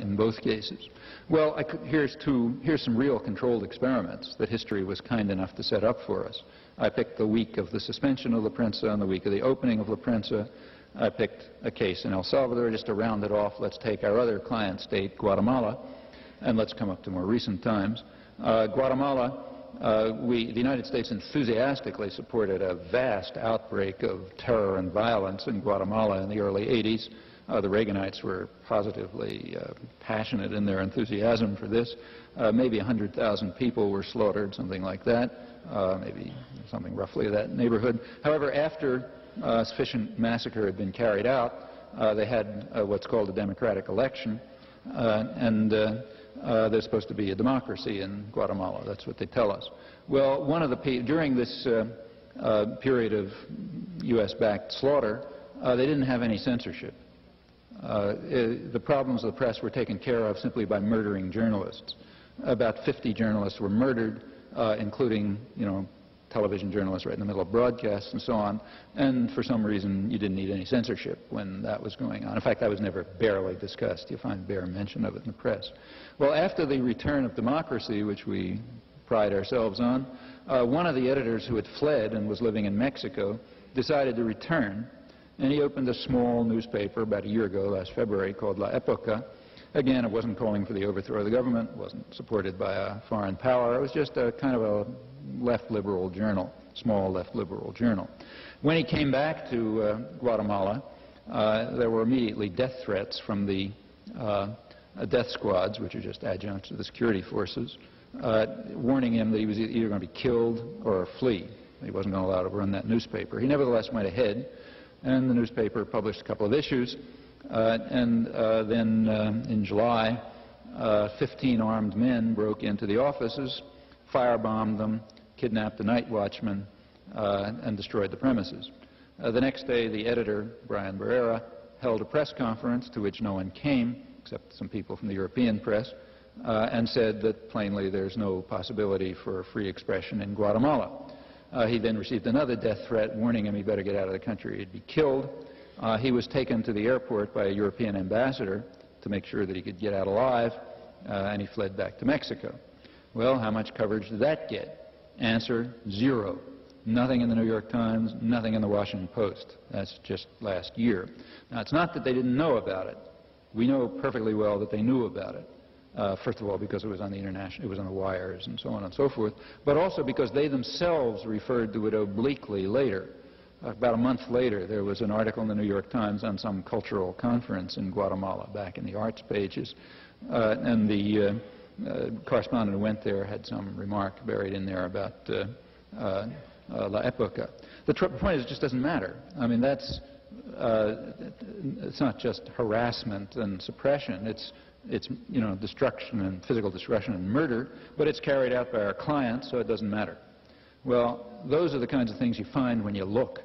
in both cases. Well, here's some real controlled experiments that history was kind enough to set up for us. I picked the week of the suspension of La Prensa and the week of the opening of La Prensa. I picked a case in El Salvador. Just to round it off, let's take our other client state, Guatemala, and let's come up to more recent times. Guatemala, the United States enthusiastically supported a vast outbreak of terror and violence in Guatemala in the early 80s. The Reaganites were positively passionate in their enthusiasm for this. Maybe 100,000 people were slaughtered, something like that, maybe something roughly of that neighborhood. However, after sufficient massacre had been carried out, they had what's called a democratic election, and there's supposed to be a democracy in Guatemala. That's what they tell us. Well, during this period of U.S.-backed slaughter, they didn't have any censorship. The problems of the press were taken care of simply by murdering journalists. About 50 journalists were murdered, including, television journalists right in the middle of broadcasts and so on. And for some reason, you didn't need any censorship when that was going on. In fact, that was never barely discussed. You find bare mention of it in the press. Well, after the return of democracy, which we pride ourselves on, one of the editors who had fled and was living in Mexico decided to return. And he opened a small newspaper about a year ago, last February, called La Época. Again, it wasn't calling for the overthrow of the government, wasn't supported by a foreign power. It was just a kind of a left-liberal journal, small left-liberal journal. When he came back to Guatemala, there were immediately death threats from the death squads, which are just adjuncts to the security forces, warning him that he was either going to be killed or flee. He wasn't going to allow to run that newspaper. He nevertheless went ahead, and the newspaper published a couple of issues. Then in July, 15 armed men broke into the offices, firebombed them, kidnapped the night watchman, and destroyed the premises. The next day, the editor, Brian Barrera, held a press conference to which no one came, except some people from the European press, and said that plainly there's no possibility for free expression in Guatemala. He then received another death threat warning him he better get out of the country, he'd be killed. He was taken to the airport by a European ambassador to make sure that he could get out alive, and he fled back to Mexico. Well, how much coverage did that get? Answer, zero. Nothing in the New York Times, nothing in the Washington Post. That's just last year. Now, it's not that they didn't know about it. We know perfectly well that they knew about it. First of all, because it was on the it was on the wires and so on and so forth, but also because they themselves referred to it obliquely later. About a month later, there was an article in the New York Times on some cultural conference in Guatemala, back in the arts pages, and the correspondent who went there had some remark buried in there about La Época. The point is, it just doesn't matter. I mean, it's not just harassment and suppression. It's destruction and physical destruction and murder, but it's carried out by our clients, so it doesn't matter. Well, those are the kinds of things you find when you look.